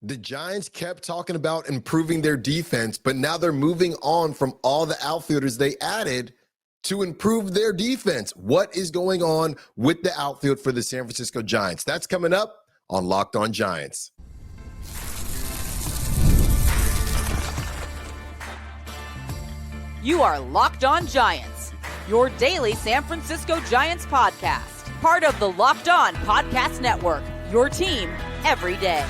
The Giants kept talking about improving their defense, but now they're moving on from all the outfielders they added to improve their defense. What is going on with the outfield for the San Francisco Giants? That's coming up on Locked On Giants. You are Locked On Giants, your daily San Francisco Giants podcast. Part of the Locked On Podcast Network, your team every day.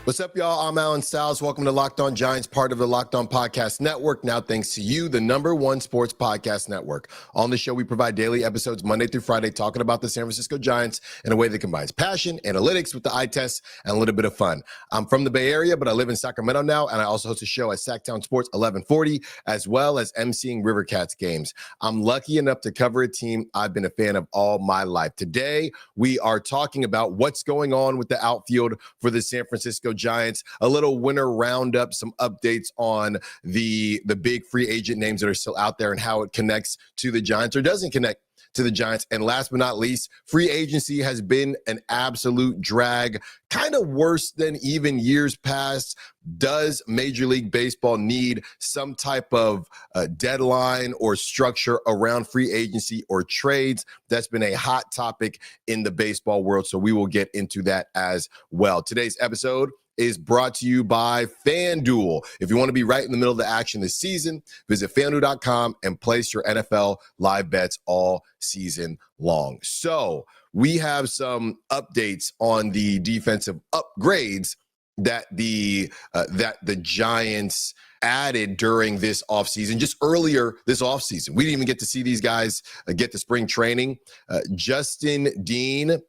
What's up, y'all? I'm Alan Stiles. Welcome to Locked On Giants, part of the Locked On Podcast Network. Now, thanks to you, the #1 sports podcast network. On the show, we provide daily episodes Monday through Friday talking about the San Francisco Giants in a way that combines passion, analytics with the eye test, and a little bit of fun. I'm from the Bay Area, but I live in Sacramento now, and I also host a show at Sacktown Sports 1140, as well as emceeing River Cats games. I'm lucky enough to cover a team I've been a fan of all my life. Today, we are talking about what's going on with the outfield for the San Francisco Giants, a little winter roundup, some updates on the big free agent names that are still out there and how it connects to the Giants or doesn't connect to the Giants. And last but not least, free agency has been an absolute drag, kind of worse than even years past. Does Major League Baseball need some type of deadline or structure around free agency or trades? That's been a hot topic in the baseball world, so we will get into that as well. Today's episode is brought to you by FanDuel. If you want to be right in the middle of the action this season, visit FanDuel.com and place your NFL live bets all season long. So we have some updates on the defensive upgrades that the Giants added during this offseason, just earlier this offseason. We didn't even get to see these guys get to spring training. Justin Dean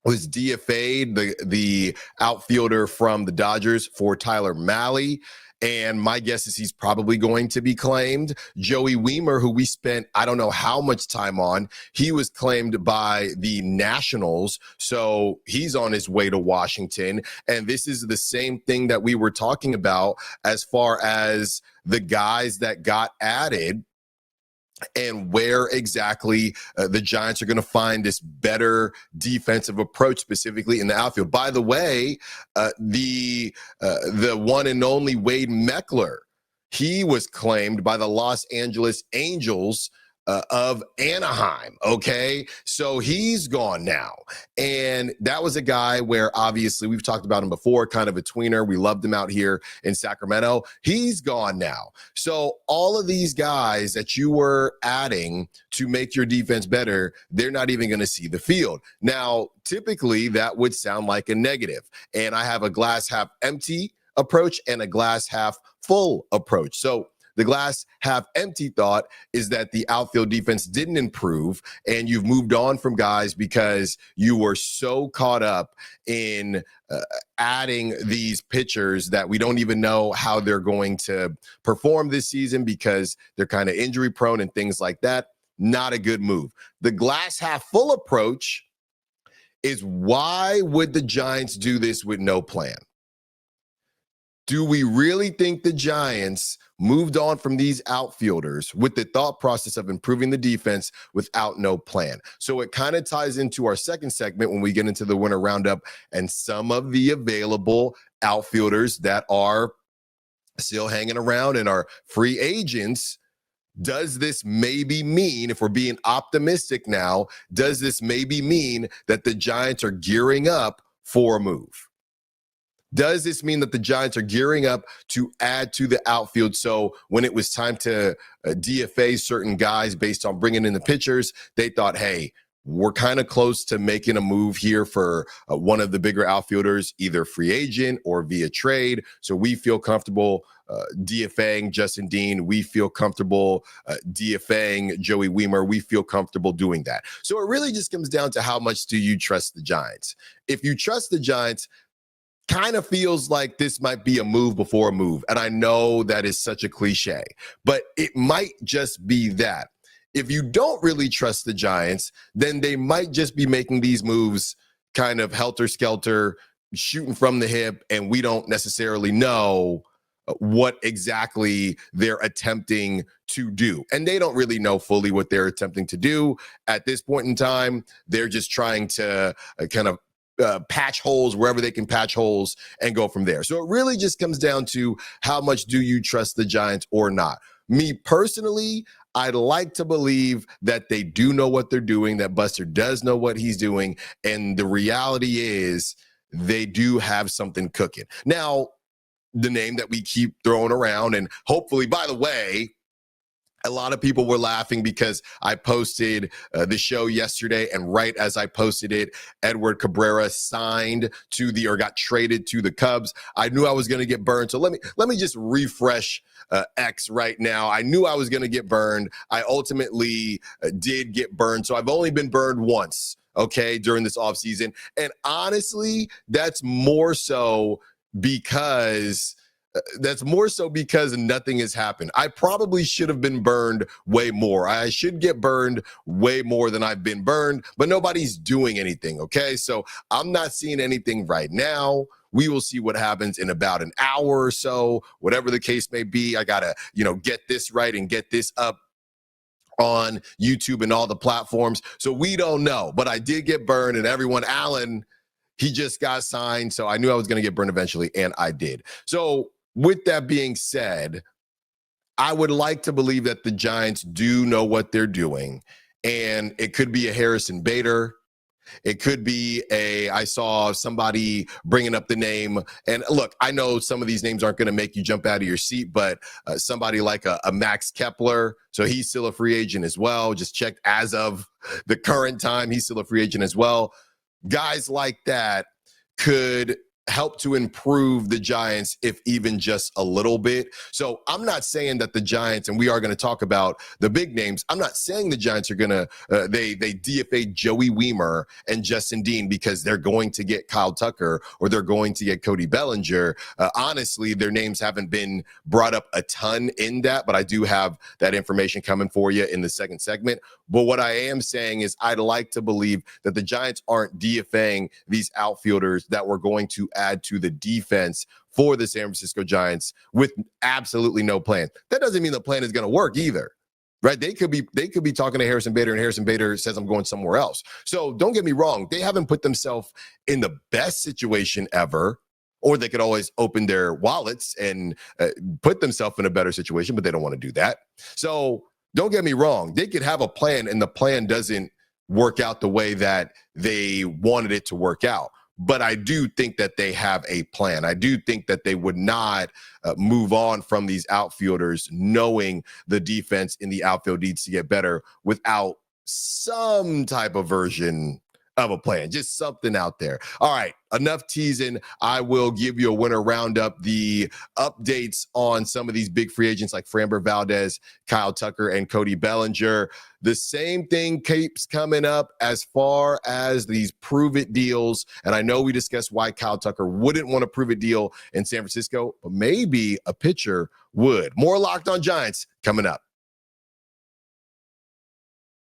was DFA'd, the outfielder from the Dodgers, for Tyler Mahle. And my guess is he's probably going to be claimed. Joey Wiemer, who we spent I don't know how much time on, he was claimed by the Nationals. So he's on his way to Washington. And this is the same thing that we were talking about as far as the guys that got added and where exactly the Giants are going to find this better defensive approach, specifically in the outfield. By the way, the one and only Wade Meckler, he was claimed by the Los Angeles Angels of Anaheim, okay? So he's gone now. And that was a guy where obviously we've talked about him before, kind of a tweener. We loved him out here in Sacramento. He's gone now. So all of these guys that you were adding to make your defense better, they're not even going to see the field. Now, typically that would sound like a negative. And I have a glass half empty approach and a glass half full approach. So the glass half empty thought is that the outfield defense didn't improve and you've moved on from guys because you were so caught up in adding these pitchers that we don't even know how they're going to perform this season because they're kind of injury prone and things like that. Not a good move. The glass half full approach is, why would the Giants do this with no plan? Do we really think the Giants moved on from these outfielders with the thought process of improving the defense without no plan? So it kind of ties into our second segment when we get into the winter roundup and some of the available outfielders that are still hanging around and are free agents. Does this maybe mean, if we're being optimistic now, does this maybe mean that the Giants are gearing up for a move? Does this mean that the Giants are gearing up to add to the outfield? So when it was time to DFA certain guys based on bringing in the pitchers, they thought, hey, we're kind of close to making a move here for one of the bigger outfielders, either free agent or via trade. So we feel comfortable DFA'ing Justin Dean. We feel comfortable DFA'ing Joey Wiemer. We feel comfortable doing that. So it really just comes down to how much do you trust the Giants? If you trust the Giants, kind of feels like this might be a move before a move. And I know that is such a cliche, but it might just be that. If you don't really trust the Giants, then they might just be making these moves kind of helter-skelter, shooting from the hip, and we don't necessarily know what exactly they're attempting to do. And they don't really know fully what they're attempting to do. At this point in time, they're just trying to kind of patch holes wherever they can patch holes and go from there. So it really just comes down to how much do you trust the Giants or not. Me personally, I'd like to believe that they do know what they're doing, that Buster does know what he's doing, and the reality is they do have something cooking. Now, the name that we keep throwing around, and hopefully, by the way, a lot of people were laughing because I posted the show yesterday, and right as I posted it, Edward Cabrera got traded to the Cubs. I knew I was going to get burned, so let me just refresh X right now. I knew I was going to get burned. I ultimately did get burned, so I've only been burned once, okay, during this offseason. And honestly, that's more so because nothing has happened. I probably should have been burned way more. I should get burned way more than I've been burned, but nobody's doing anything, okay? So I'm not seeing anything right now. We will see what happens in about an hour or so, whatever the case may be. I got to, get this right and get this up on YouTube and all the platforms. So we don't know, but I did get burned, and Allen, he just got signed. So I knew I was going to get burned eventually, and I did. So with that being said, I would like to believe that the Giants do know what they're doing, and it could be a Harrison Bader. It could be I saw somebody bringing up the name, and look, I know some of these names aren't going to make you jump out of your seat, but somebody like a Max Kepler, so he's still a free agent as well. Just checked as of the current time, he's still a free agent as well. Guys like that could help to improve the Giants, if even just a little bit. So I'm not saying that the Giants, and we are going to talk about the big names, I'm not saying the Giants are going to, they DFA Joey Wiemer and Justin Dean because they're going to get Kyle Tucker or they're going to get Cody Bellinger. Honestly, their names haven't been brought up a ton in that, but I do have that information coming for you in the second segment. But what I am saying is I'd like to believe that the Giants aren't DFA'ing these outfielders that we're going to add to the defense for the San Francisco Giants with absolutely no plan. That doesn't mean the plan is going to work either, right? They could be talking to Harrison Bader, and Harrison Bader says, I'm going somewhere else. So don't get me wrong. They haven't put themselves in the best situation ever, or they could always open their wallets and put themselves in a better situation, but they don't want to do that. So don't get me wrong. They could have a plan, and the plan doesn't work out the way that they wanted it to work out. But I do think that they have a plan. I do think that they would not move on from these outfielders knowing the defense in the outfield needs to get better without some type of version of a plan, just something out there. All right, enough teasing. I will give you a winter roundup, the updates on some of these big free agents like Framber Valdez, Kyle Tucker, and Cody Bellinger. The same thing keeps coming up as far as these prove-it deals. And I know we discussed why Kyle Tucker wouldn't want a prove-it deal in San Francisco, but maybe a pitcher would. More Locked On Giants coming up.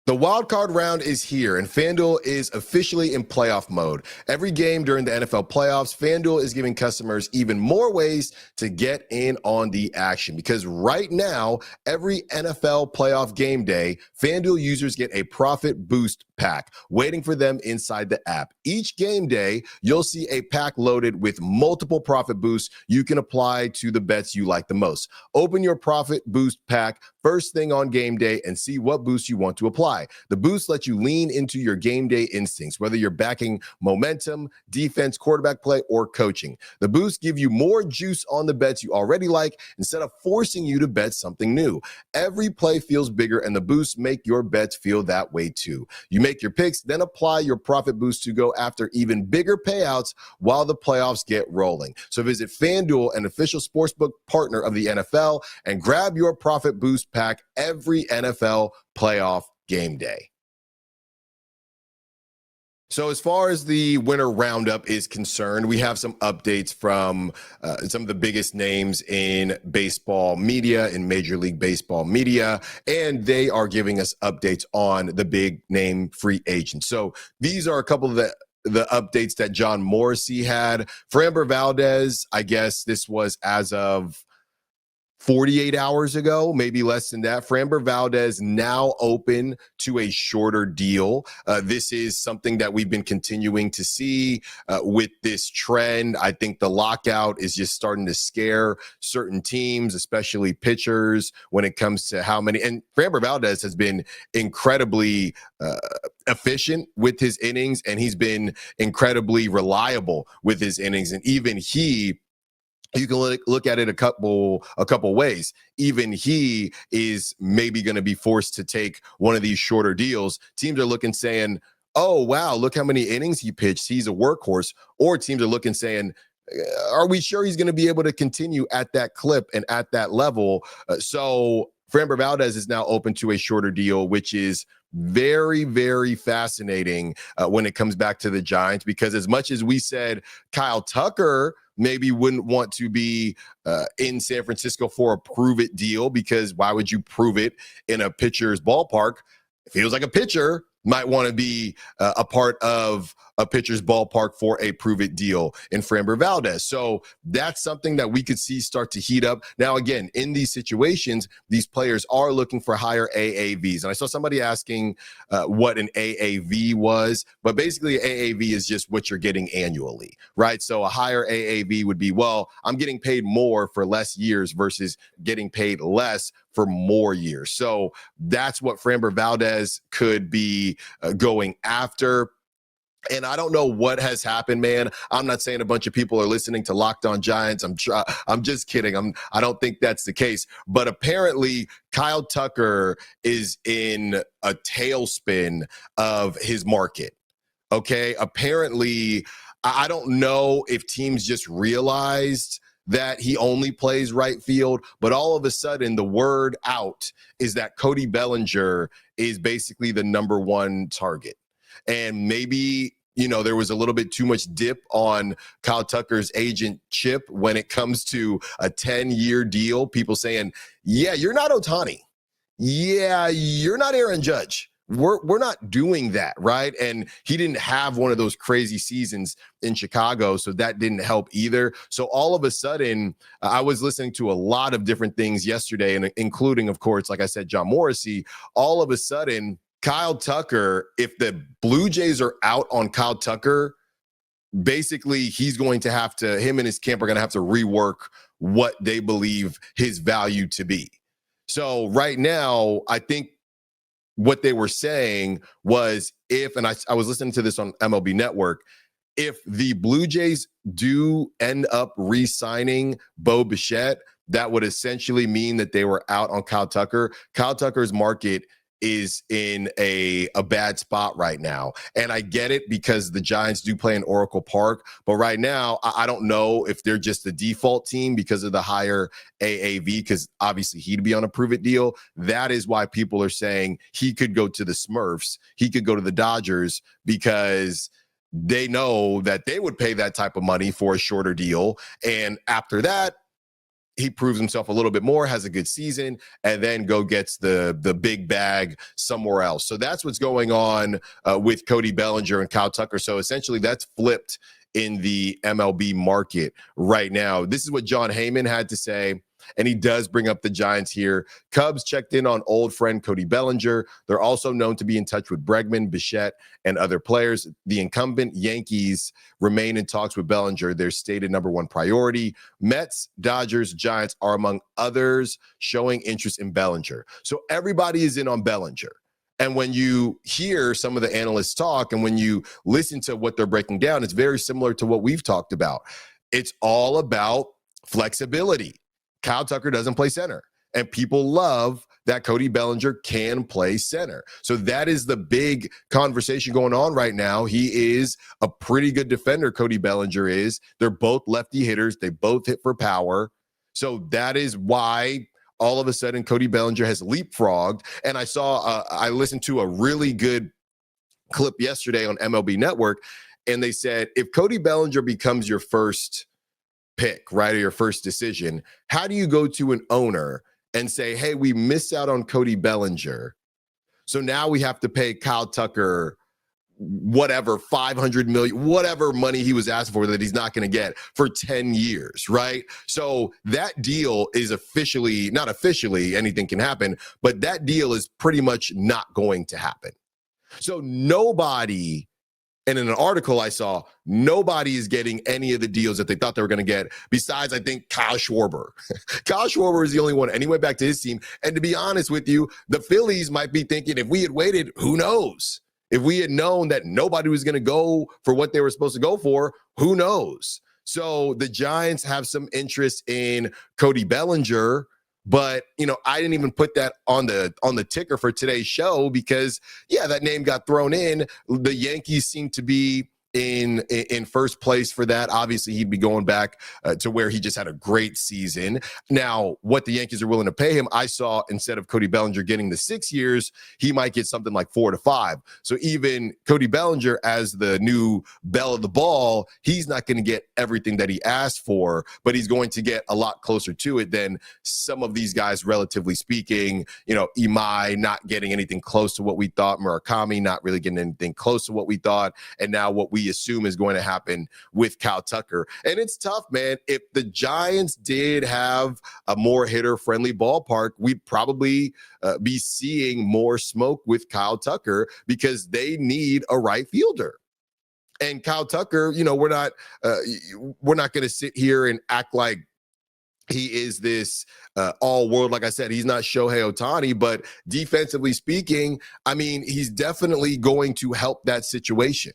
The wild card round is here, and FanDuel is officially in playoff mode. Every game during the NFL playoffs, FanDuel is giving customers even more ways to get in on the action. Because right now, every NFL playoff game day, FanDuel users get a profit boost pack waiting for them inside the app. Each game day, you'll see a pack loaded with multiple profit boosts you can apply to the bets you like the most. Open your profit boost pack first thing on game day and see what boosts you want to apply. The boosts let you lean into your game day instincts, whether you're backing momentum, defense, quarterback play, or coaching. The boosts give you more juice on the bets you already like instead of forcing you to bet something new. Every play feels bigger, and the boosts make your bets feel that way too. You make your picks, then apply your profit boost to go after even bigger payouts while the playoffs get rolling. So visit FanDuel, an official sportsbook partner of the NFL, and grab your profit boost pack every NFL playoff game day. So as far as the winter roundup is concerned, we have some updates from some of the biggest names in baseball media, in Major League Baseball media, and they are giving us updates on the big name free agents. So these are a couple of the updates that John Morrissey had. Framber Valdez, I guess this was as of 48 hours ago, maybe less than that. Framber Valdez now open to a shorter deal. This is something that we've been continuing to see with this trend. I think the lockout is just starting to scare certain teams, especially pitchers, when it comes to how many. And Framber Valdez has been incredibly efficient with his innings, and he's been incredibly reliable with his innings. And even you can look at it a couple ways. Even he is maybe going to be forced to take one of these shorter deals. Teams are looking, saying, oh, wow, look how many innings he pitched. He's a workhorse. Or teams are looking, saying, are we sure he's going to be able to continue at that clip and at that level? So Framber Valdez is now open to a shorter deal, which is very, very fascinating when it comes back to the Giants, because as much as we said Kyle Tucker maybe wouldn't want to be in San Francisco for a prove-it deal, because why would you prove it in a pitcher's ballpark? It feels like a pitcher might want to be a part of a pitcher's ballpark for a prove-it deal in Framber Valdez. So that's something that we could see start to heat up. Now, again, in these situations, these players are looking for higher AAVs. And I saw somebody asking what an AAV was, but basically AAV is just what you're getting annually, right? So a higher AAV would be, well, I'm getting paid more for less years versus getting paid less for more years. So that's what Framber Valdez could be going after. And I don't know what has happened, man. I'm not saying a bunch of people are listening to Locked On Giants. I'm just kidding. I don't think that's the case. But apparently, Kyle Tucker is in a tailspin of his market. Okay. Apparently, I don't know if teams just realized that he only plays right field, but all of a sudden the word out is that Cody Bellinger is basically the number one target. And maybe, there was a little bit too much dip on Kyle Tucker's agent Chip when it comes to a 10-year deal. People saying, yeah, you're not Ohtani. Yeah, you're not Aaron Judge. We're not doing that, right? And he didn't have one of those crazy seasons in Chicago, so that didn't help either. So all of a sudden, I was listening to a lot of different things yesterday, and including, of course, like I said, John Morrissey. All of a sudden, Kyle Tucker, if the Blue Jays are out on Kyle Tucker, basically him and his camp are going to have to rework what they believe his value to be. So right now, I think what they were saying was and I was listening to this on MLB Network, if the Blue Jays do end up re-signing Bo Bichette, that would essentially mean that they were out on Kyle Tucker. Kyle Tucker's market is in a bad spot right now. And I get it because the Giants do play in Oracle Park. But right now, I don't know if they're just the default team because of the higher AAV, because obviously he'd be on a prove-it deal. That is why people are saying he could go to the Smurfs. He could go to the Dodgers because they know that they would pay that type of money for a shorter deal. And after that, he proves himself a little bit more, has a good season, and then gets the big bag somewhere else. So that's what's going on with Cody Bellinger and Kyle Tucker. So essentially that's flipped in the MLB market right now. This is what John Heyman had to say, and he does bring up the Giants here. Cubs checked in on old friend Cody Bellinger. They're also known to be in touch with Bregman, Bichette, and other players. The incumbent Yankees remain in talks with Bellinger, their stated number one priority. Mets, Dodgers, Giants are among others showing interest in Bellinger. So everybody is in on Bellinger. And when you hear some of the analysts talk and when you listen to what they're breaking down, it's very similar to what we've talked about. It's all about flexibility. Kyle Tucker doesn't play center, and people love that Cody Bellinger can play center. So that is the big conversation going on right now. He is a pretty good defender, Cody Bellinger is. They're both lefty hitters. They both hit for power. So that is why all of a sudden Cody Bellinger has leapfrogged. And I listened to a really good clip yesterday on MLB Network, and they said, if Cody Bellinger becomes your first pick, right, or your first decision, how do you go to an owner and say, hey, we missed out on Cody Bellinger, so now we have to pay Kyle Tucker whatever, 500 million, whatever money he was asking for that he's not going to get for 10 years, right? So that deal is not officially, anything can happen, but that deal is pretty much not going to happen. So nobody, and in an article I saw, nobody is getting any of the deals that they thought they were going to get, besides, I think, Kyle Schwarber. Kyle Schwarber is the only one, and he went back to his team. And to be honest with you, the Phillies might be thinking, if we had waited, who knows? If we had known that nobody was going to go for what they were supposed to go for, who knows? So the Giants have some interest in Cody Bellinger, but I didn't even put that on the ticker for today's show because, yeah, that name got thrown in. The Yankees seem to be in first place for that. Obviously, he'd be going back to where he just had a great season. Now, what the Yankees are willing to pay him, I saw instead of Cody Bellinger getting the 6 years, he might get something like 4 to 5. So even Cody Bellinger as the new belle of the ball, he's not going to get everything that he asked for, but he's going to get a lot closer to it than some of these guys, relatively speaking. Imai not getting anything close to what we thought, Murakami not really getting anything close to what we thought, and now what we assume is going to happen with Kyle Tucker. And it's tough, man. If the Giants did have a more hitter-friendly ballpark, we'd probably be seeing more smoke with Kyle Tucker because they need a right fielder. And Kyle Tucker, we're not going to sit here and act like he is this all world. Like I said, he's not Shohei Ohtani, but defensively speaking, I mean, he's definitely going to help that situation.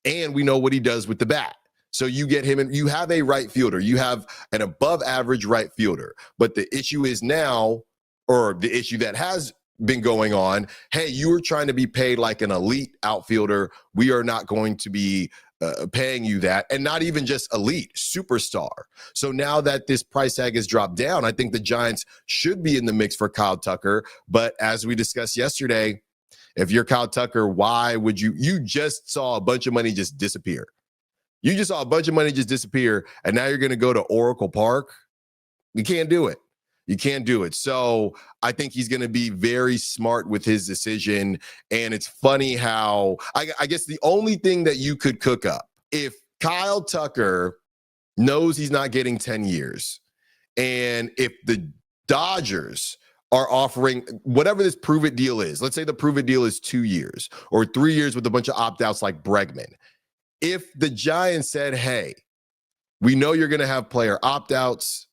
And we know what he does with the bat. So you get him, and you have a right fielder. You have an above average right fielder. But the issue is now, or the issue that has been going on, hey, you were trying to be paid like an elite outfielder. We are not going to be paying you that, and not even just elite, superstar. So now that this price tag has dropped down, I think the Giants should be in the mix for Kyle Tucker. But as we discussed yesterday, if you're Kyle Tucker, why would you just saw a bunch of money just disappear. You just saw a bunch of money just disappear, and now you're going to go to Oracle Park? You can't do it. You can't do it. So I think he's going to be very smart with his decision. And it's funny how, I guess the only thing that you could cook up, if Kyle Tucker knows he's not getting 10 years, and if the Dodgers are offering whatever this prove it deal is, let's say the prove it deal is 2 years or 3 years with a bunch of opt-outs like Bregman. If the Giants said, hey, we know you're going to have player opt-outs,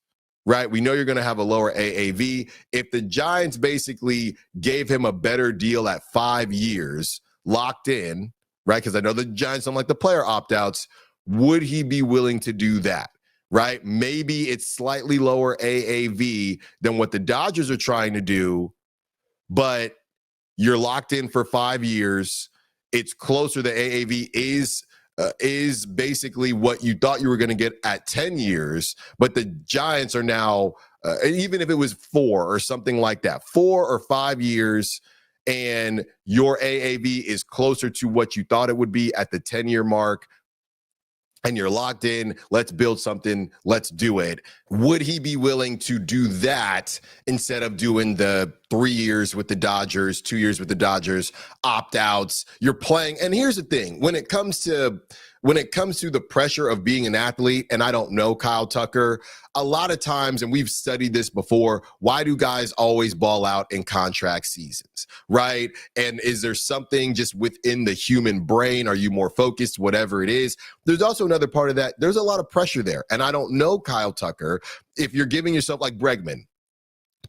right? We know you're going to have a lower AAV. If the Giants basically gave him a better deal at 5 years, locked in, right? Because I know the Giants don't like the player opt-outs. Would he be willing to do that? Right? Maybe it's slightly lower AAV than what the Dodgers are trying to do, but you're locked in for 5 years. It's closer. The AAV is basically what you thought you were going to get at 10 years, but the Giants are now, even if it was 4 or something like that, 4 or 5 years, and your AAV is closer to what you thought it would be at the 10-year mark, and you're locked in, let's build something, let's do it. Would he be willing to do that instead of doing the 3 years with the Dodgers, 2 years with the Dodgers, opt-outs? You're playing, and here's the thing, when it comes to the pressure of being an athlete, and I don't know Kyle Tucker, a lot of times, and we've studied this before, why do guys always ball out in contract seasons, right? And is there something just within the human brain? Are you more focused? Whatever it is. There's also another part of that. There's a lot of pressure there. And I don't know Kyle Tucker. If you're giving yourself like Bregman,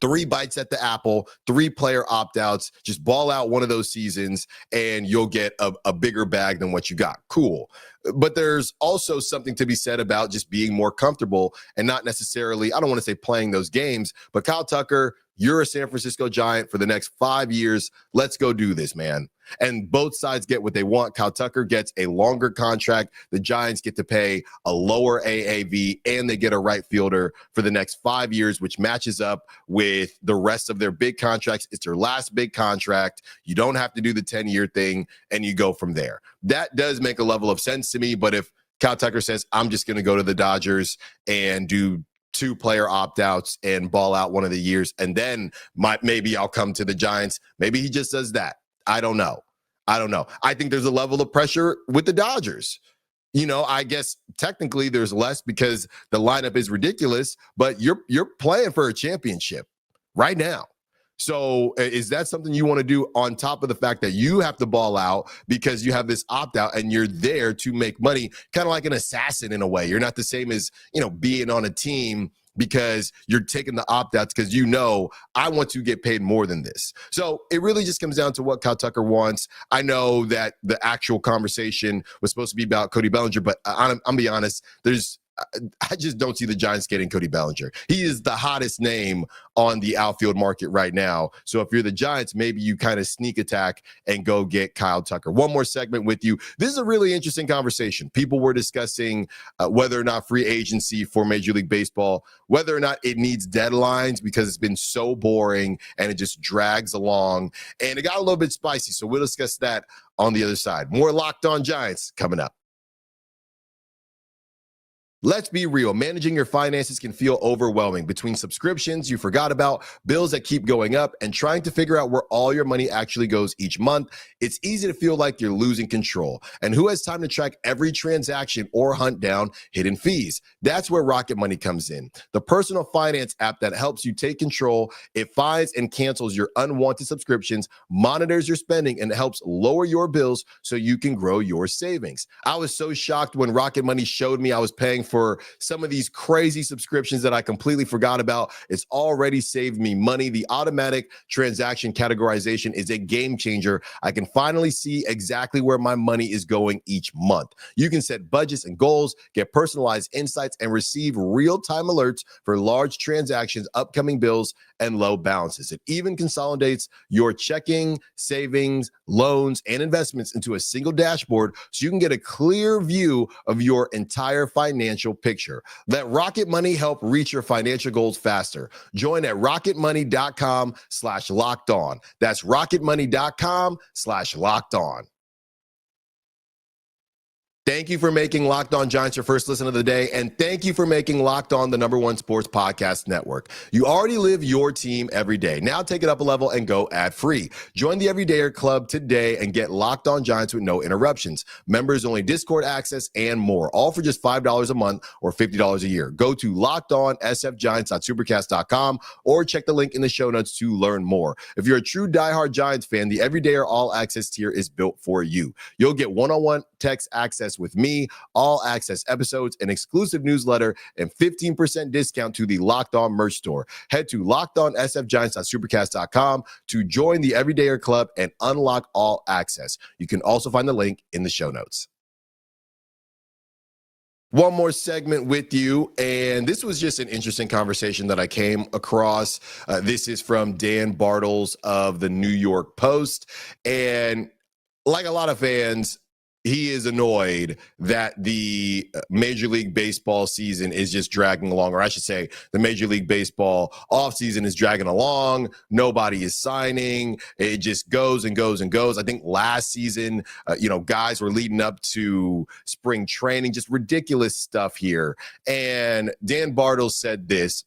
3 bites at the apple, 3 player opt-outs, just ball out one of those seasons and you'll get a bigger bag than what you got. Cool. But there's also something to be said about just being more comfortable and not necessarily, I don't want to say playing those games, but Kyle Tucker, you're a San Francisco Giant for the next 5 years. Let's go do this, man. And both sides get what they want. Kyle Tucker gets a longer contract. The Giants get to pay a lower AAV, and they get a right fielder for the next 5 years, which matches up with the rest of their big contracts. It's their last big contract. You don't have to do the 10-year thing, and you go from there. That does make a level of sense to me, but if Kyle Tucker says, I'm just going to go to the Dodgers and do 2 player opt-outs and ball out one of the years, and then maybe I'll come to the Giants. Maybe he just does that. I don't know. I don't know. I think there's a level of pressure with the Dodgers. I guess technically there's less because the lineup is ridiculous, but you're playing for a championship right now. So is that something you want to do on top of the fact that you have to ball out because you have this opt-out and you're there to make money, kind of like an assassin in a way? You're not the same as, being on a team because you're taking the opt-outs because I want to get paid more than this. So it really just comes down to what Kyle Tucker wants. I know that the actual conversation was supposed to be about Cody Bellinger, but I'm be honest, I just don't see the Giants getting Cody Bellinger. He is the hottest name on the outfield market right now. So if you're the Giants, maybe you kind of sneak attack and go get Kyle Tucker. One more segment with you. This is a really interesting conversation. People were discussing whether or not free agency for Major League Baseball, whether or not it needs deadlines because it's been so boring and it just drags along. And it got a little bit spicy. So we'll discuss that on the other side. More Locked On Giants coming up. Let's be real. Managing your finances can feel overwhelming between subscriptions you forgot about, bills that keep going up, and trying to figure out where all your money actually goes each month. It's easy to feel like you're losing control. And who has time to track every transaction or hunt down hidden fees? That's where Rocket Money comes in. The personal finance app that helps you take control. It finds and cancels your unwanted subscriptions, monitors your spending, and helps lower your bills so you can grow your savings. I was so shocked when Rocket Money showed me I was paying for some of these crazy subscriptions that I completely forgot about. It's already saved me money. The automatic transaction categorization is a game changer. I can finally see exactly where my money is going each month. You can set budgets and goals, get personalized insights, and receive real-time alerts for large transactions, upcoming bills, and low balances. It even consolidates your checking, savings, loans, and investments into a single dashboard so you can get a clear view of your entire financial picture. Let Rocket Money help reach your financial goals faster. Join at rocketmoney.com/locked-on. That's rocketmoney.com/locked-on. Thank you for making Locked On Giants your first listen of the day, and thank you for making Locked On the #1 sports podcast network. You already live your team every day. Now take it up a level and go ad-free. Join the Everydayer Club today and get Locked On Giants with no interruptions. Members only Discord access and more, all for just $5 a month or $50 a year. Go to lockedonsfgiants.supercast.com or check the link in the show notes to learn more. If you're a true diehard Giants fan, the Everydayer All Access tier is built for you. You'll get one-on-one text access with me, all access episodes, an exclusive newsletter, and 15% discount to the Locked On merch store. Head to lockedonsfgiants.supercast.com to join the Everydayer Club and unlock all access. You can also find the link in the show notes. One more segment with you, and this was just an interesting conversation that I came across. This is from Dan Bartles of the New York Post, and like a lot of fans, he is annoyed that the Major League Baseball season is just dragging along, or I should say the Major League Baseball offseason is dragging along. Nobody is signing. It just goes and goes and goes. I think last season, guys were leading up to spring training, just ridiculous stuff here. And Dan Bartles said this: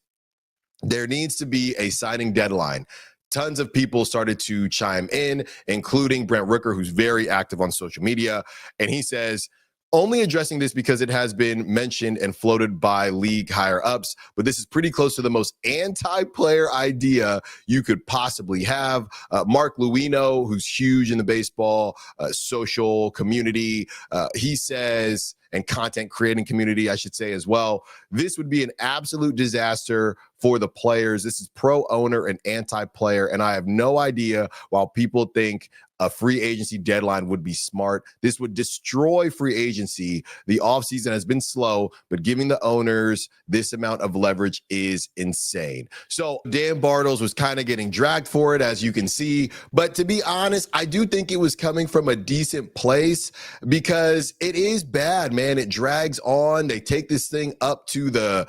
there needs to be a signing deadline. Tons of people started to chime in, including Brent Rooker, who's very active on social media. And he says, only addressing this because it has been mentioned and floated by league higher ups, but this is pretty close to the most anti-player idea you could possibly have. Mark Luino, who's huge in the baseball social community, he says, and content creating community, I should say as well, this would be an absolute disaster for the players. This is pro-owner and anti-player, and I have no idea why people think a free agency deadline would be smart. This would destroy free agency. The offseason has been slow, but giving the owners this amount of leverage is insane. So Dan Bartles was kind of getting dragged for it, as you can see. But to be honest, I do think it was coming from a decent place because it is bad, man. It drags on. They take this thing up to the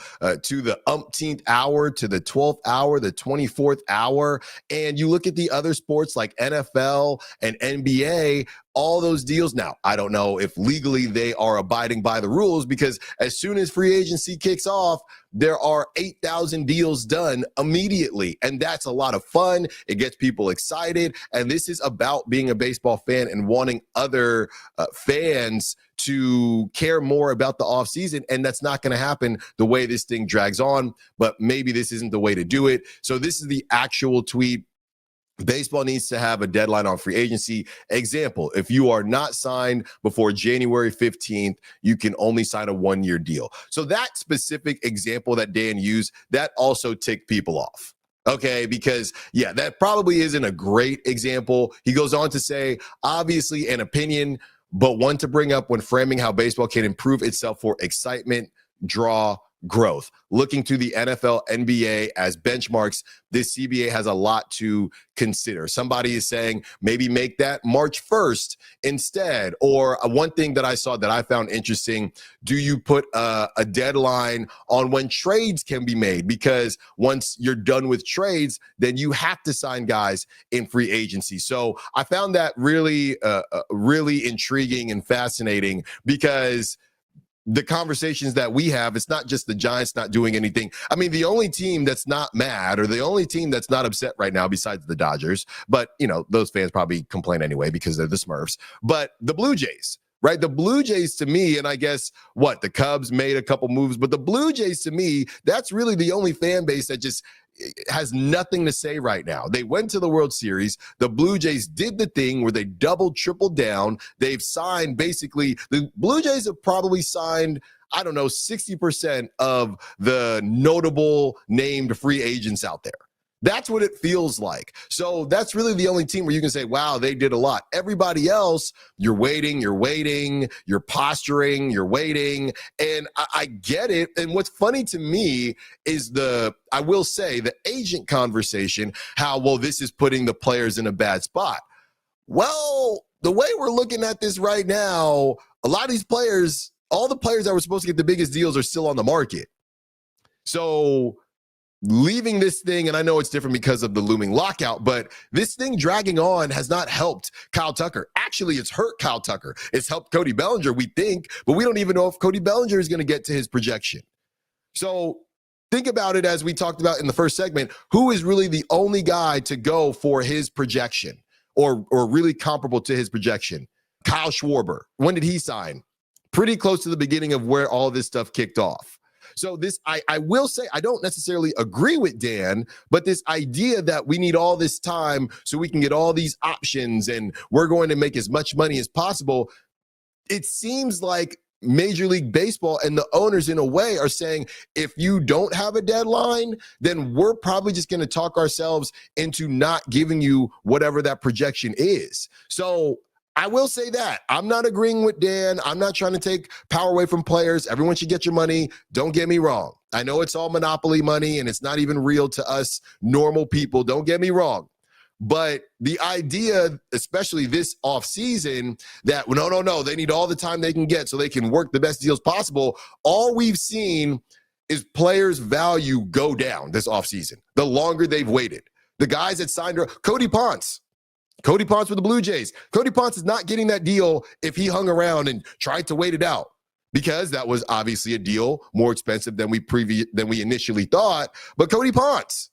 umpteenth hour, to the 12th hour, the 24th hour. And you look at the other sports like NFL And NBA, all those deals now, I don't know if legally they are abiding by the rules, because as soon as free agency kicks off, there are 8,000 deals done immediately. And that's a lot of fun. It gets people excited. And this is about being a baseball fan and wanting other fans to care more about the offseason. And that's not going to happen the way this thing drags on. But maybe this isn't the way to do it. So this is the actual tweet. Baseball needs to have a deadline on free agency. Example, if you are not signed before January 15th, you can only sign a one-year deal. So that specific example that Dan used, that also ticked people off. Okay, because, yeah, that probably isn't a great example. He goes on to say, obviously an opinion, but one to bring up when framing how baseball can improve itself for excitement, draw, growth. Looking to the NFL, NBA as benchmarks, this CBA has a lot to consider. Somebody is saying maybe make that March 1st instead. Or one thing that I saw that I found interesting, do you put a deadline on when trades can be made? Because once you're done with trades, then you have to sign guys in free agency. So I found that really, really intriguing and fascinating, because the conversations that we have, it's not just the Giants not doing anything. I mean, the only team that's not mad, or the only team that's not upset right now besides the Dodgers, but, you know, those fans probably complain anyway because they're the Smurfs, but the Blue Jays, right? The Blue Jays to me, and I guess the Cubs made a couple moves, but the Blue Jays to me, that's really the only fan base that just has nothing to say right now. They went to the World Series. The Blue Jays did the thing where they doubled, tripled down. They've signed basically, the Blue Jays have probably signed, I don't know, 60% of the notable named free agents out there. That's what it feels like. So that's really the only team where you can say, wow, they did a lot. Everybody else, you're waiting, you're posturing, you're waiting. And I get it. And what's funny to me is I will say, the agent conversation, how, well, this is putting the players in a bad spot. Well, the way we're looking at this right now, a lot of these players, all the players that were supposed to get the biggest deals are still on the market. So leaving this thing, and I know it's different because of the looming lockout, but this thing dragging on has not helped Kyle Tucker. Actually, it's hurt Kyle Tucker. It's helped Cody Bellinger, we think, but we don't even know if Cody Bellinger is going to get to his projection. So think about it, as we talked about in the first segment, who is really the only guy to go for his projection or really comparable to his projection? Kyle Schwarber. When did he sign? Pretty close to the beginning of where all this stuff kicked off. So this, I will say, I don't necessarily agree with Dan, but this idea that we need all this time so we can get all these options and we're going to make as much money as possible, it seems like Major League Baseball and the owners in a way are saying, if you don't have a deadline, then we're probably just going to talk ourselves into not giving you whatever that projection is. So I will say that I'm not agreeing with Dan. I'm not trying to take power away from players. Everyone should get your money. Don't get me wrong. I know it's all monopoly money and it's not even real to us normal people. Don't get me wrong. But the idea, especially this offseason, that no, they need all the time they can get so they can work the best deals possible. All we've seen is players' value go down this offseason, the longer they've waited. The guys that signed Cody Ponce with the Blue Jays. Cody Ponce is not getting that deal if he hung around and tried to wait it out, because that was obviously a deal more expensive than we initially thought. But Cody Ponce.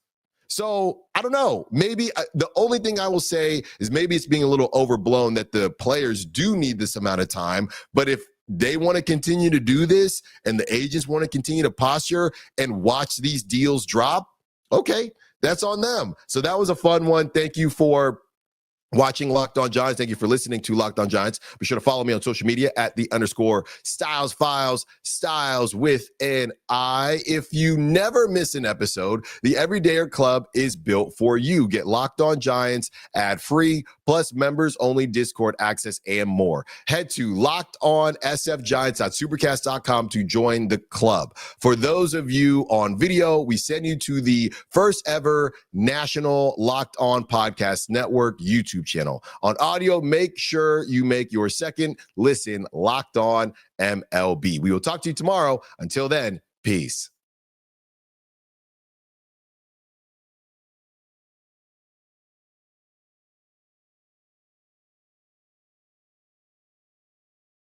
So I don't know. Maybe the only thing I will say is maybe it's being a little overblown that the players do need this amount of time. But if they want to continue to do this and the agents want to continue to posture and watch these deals drop, okay, that's on them. So that was a fun one. Thank you for watching Locked On Giants. Thank you for listening to Locked On Giants. Be sure to follow me on social media at @_Styles Files, Styles with an I. If you never miss an episode, the Everydayer Club is built for you. Get Locked On Giants ad-free, plus members-only Discord access and more. Head to LockedOnSFGiants.supercast.com to join the club. For those of you on video, we send you to the first ever national Locked On Podcast Network YouTube channel. On audio, make sure you make your second listen Locked On MLB. We will talk to you tomorrow. Until then, peace.